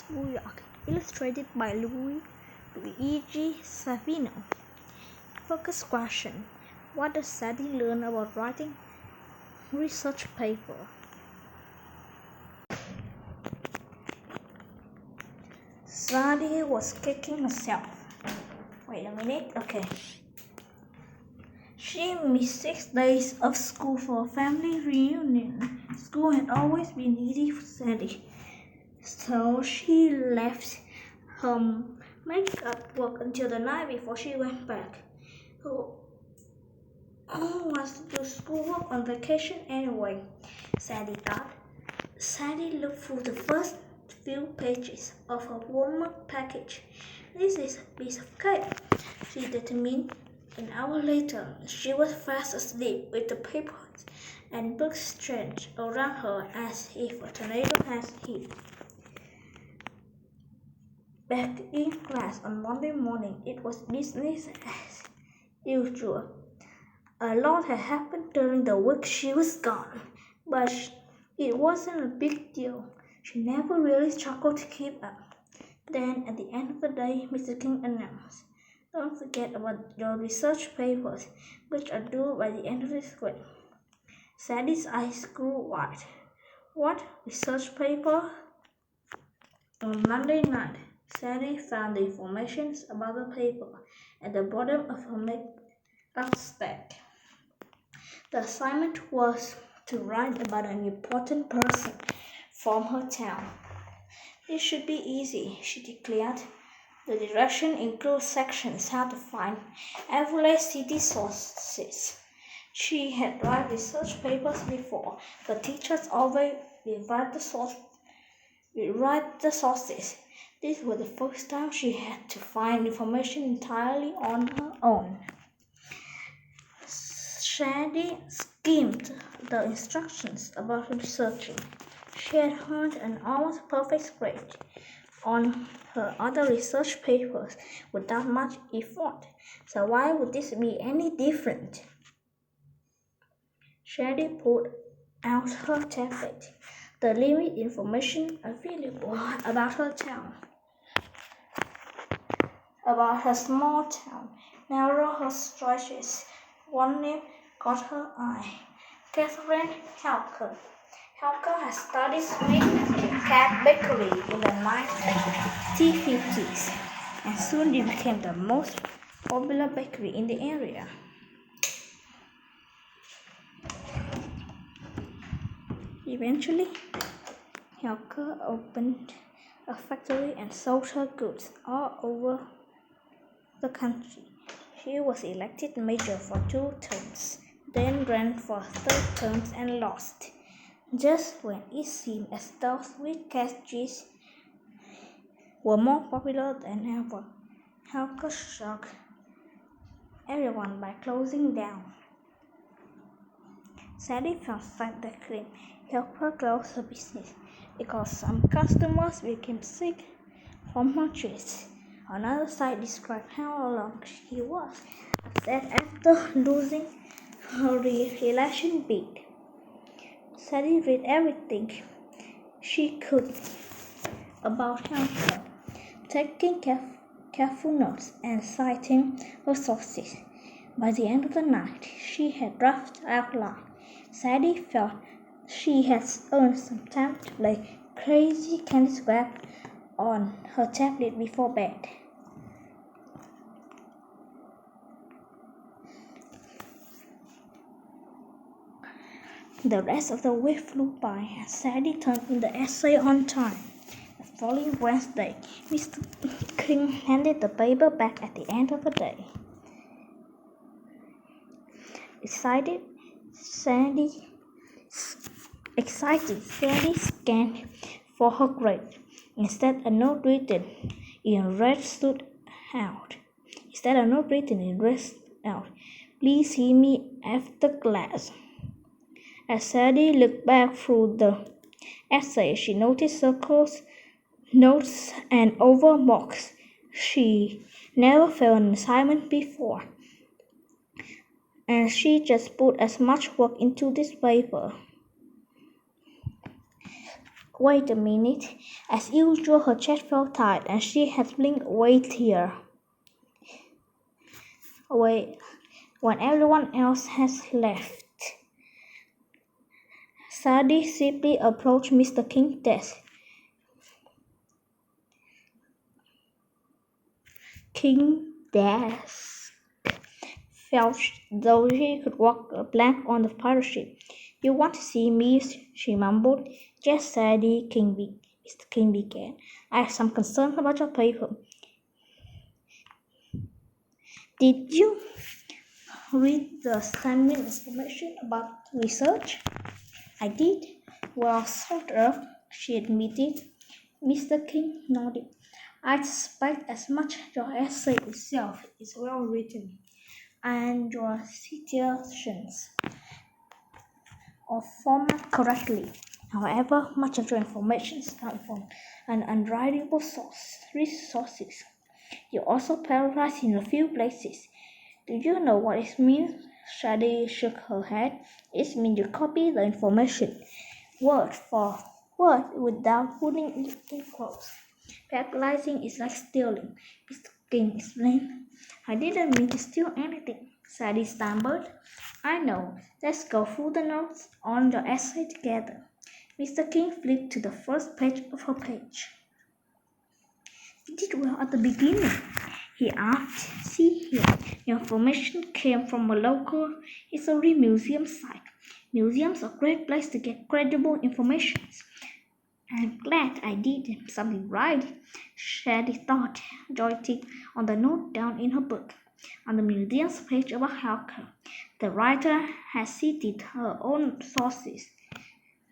New York, illustrated by Luigi Savino. Focus question: what does Sadie learn about writing research paper? Sadie was kicking herself. Wait a minute, okay. She missed 6 days of school for a family reunion. School had always been easy for Sadie, so she left her makeup work until the night before she went back. Who wants to do schoolwork on vacation anyway? Sadie thought. Sadie looked through the first few pages of her homework package. This is a piece of cake, she determined. An hour later, she was fast asleep with the papers and books stretched around her as if a tornado had hit. Back in class on Monday morning, it was business as usual. A lot had happened during the week she was gone, but it wasn't a big deal. She never really struggled to keep up. Then, at the end of the day, Mr. King announced, "Don't forget about your research papers, which are due by the end of this week." Sadie's eyes grew wide. What research paper? On Monday night, Sadie found the information about the paper at the bottom of her makeup stack. The assignment was to write about an important person from her town. "This should be easy," she declared. The direction includes sections how to find every city sources. She had written research papers before, but teachers always rewrite the sources. This was the first time she had to find information entirely on her own. Sadie skimmed the instructions about researching. She had earned an almost perfect grade on her other research papers without much effort, so why would this be any different? Sadie pulled out her tablet. The limited information available about her town, about her small town, narrowed her stretches. One name caught her eye: Catherine Halker. Halker had started Smith Cat Bakery in the 1950s, and soon it became the most popular bakery in the area. Eventually, Halker opened a factory and sold her goods all over the country. She was elected mayor for 2 terms, then ran for 3 terms and lost. Just when it seemed as though sweet cakes were more popular than ever, Halker shocked everyone by closing down. Sadie felt sad that claim helped her close her business because some customers became sick from her treats. Another side described how alone she was upset after losing her election bid. Sadie read everything she could about Halker, taking careful notes and citing her sources. By the end of the night, she had drafted outline. Sadie felt she had earned some time to play Crazy Candy Swap on her tablet before bed. The rest of the week flew by, and Sadie turned in the essay on time. The following Wednesday, Mr. King handed the paper back at the end of the day. Excited, Sadie scanned for her grade. Instead, a note written in red stood out. "Please see me after class." As Sadie looked back through the essay, she noticed circles, notes, and oval marks. She never failed an assignment before, and she just put as much work into this paper. Wait a minute. As usual, her chest felt tight and she had blinked away tear. Away when everyone else has left. Sadie simply approached Mr. King's desk. King's desk felt though she could walk a plank on the pirate ship. You want to see me? She mumbled. Yes, Sadie, Mr. King began. I have some concern about your paper. Did you read the assignment information about research? I did. Well, sort of, she admitted. Mr. King nodded. I suspect as much. Your essay itself is well written, and your citations are formatted correctly. However, much of your information comes from an unreliable resources. You also paraphrase in a few places. Do you know what it means? Shadi shook her head. It means you copy the information, word for word, without putting it in quotes. Paralyzing is like stealing, Mr. King explained. I didn't mean to steal anything, Sadie stammered. I know. Let's go through the notes on your essay together. Mr. King flipped to the first page of her page. You did well at the beginning, he asked. See here, your information came from a local history museum site. Museums are a great place to get credible information. I'm glad I did something right, Shady thought, jotting on the note down in her book. On the museum's page about Halker, the writer has cited her own sources.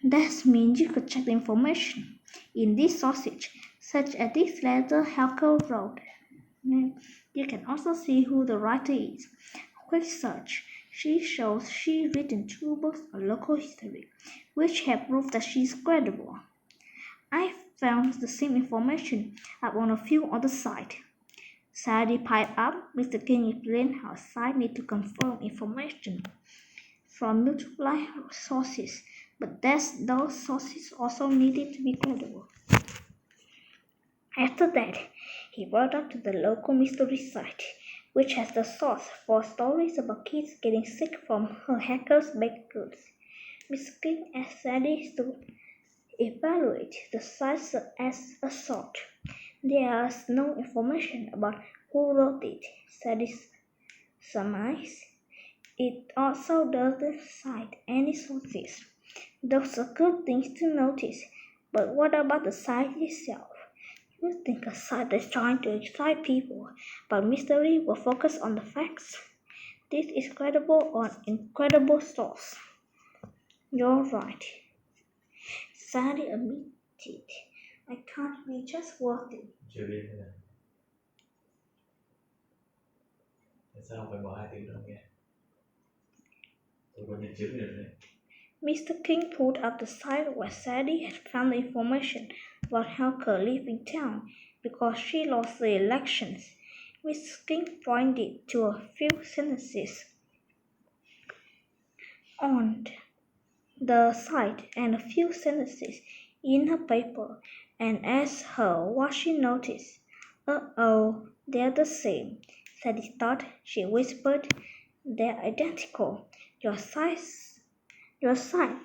That means you could check the information in this sources, such as this letter Halker wrote. You can also see who the writer is. Quick search. She shows she's written 2 books on local history, which have proved that she's credible. I found the same information up on a few other sites. Sadie piped up. Mr. King explained how sites need to confirm information from multiple sources, but those sources also needed to be credible. After that, he brought up to the local mystery site, which has the source for stories about kids getting sick from her hacker's baked goods. Mr. King asked Sadie to evaluate the site as a sort. There is no information about who wrote it, Sadie surmised. It also doesn't cite any sources. Those are good things to notice, but what about the site itself? You think a site is trying to excite people, but mystery will focus on the facts. This is credible or incredible source. You're right, Sadie admitted. I can't be trustworthy. Chưa biết thế nào. Tại sao phải bỏ 2 tiếng nữa nghe? Tôi có nhận chứng được đấy. Mr. King pulled up the site where Sadie had found the information about Helker leaving town because she lost the elections. Mr. King pointed to a few sentences on the site and a few sentences in her paper and asked her what she noticed. Uh-oh, they're the same, Sadie thought. She whispered. They're identical. Your cite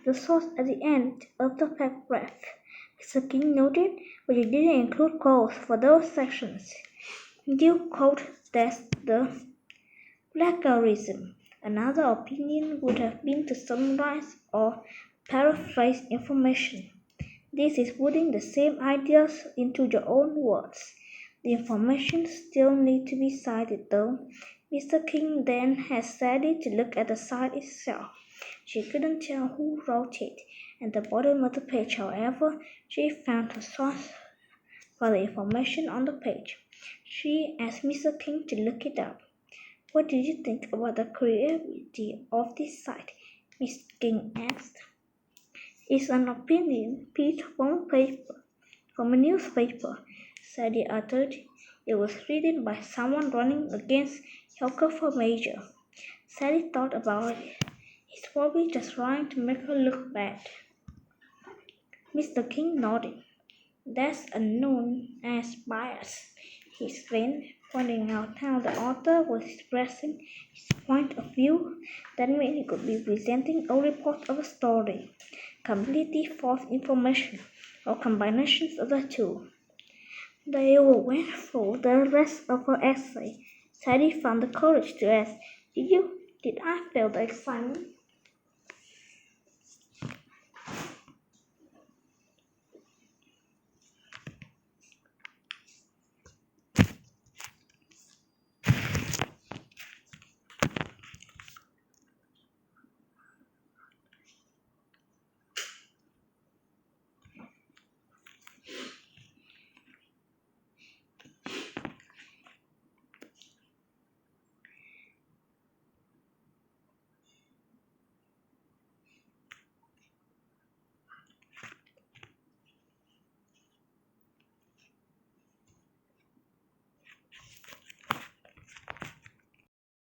the source at the end of the paragraph. Mr. King noted, but you didn't include quotes for those sections. You quote that's the plagiarism. Another opinion would have been to summarize or paraphrase information. This is putting the same ideas into your own words. The information still needs to be cited though. Mr. King then had Sadie to look at the site itself. She couldn't tell who wrote it. At the bottom of the page, however, she found a source for the information on the page. She asked Mr. King to look it up. What do you think about the creativity of this site? Mr. King asked. It's an opinion piece from a newspaper, Sadie uttered. It was written by someone running against Helker for mayor. Sadie thought about it. He's probably just trying to make her look bad. Mr. King nodded. That's known as bias, he explained, pointing out how the author was expressing his point of view. That meant he could be presenting a report of a story, completely false information, or combinations of the two. They went through the rest of her essay. Sadie found the courage to ask, Did I fail the assignment?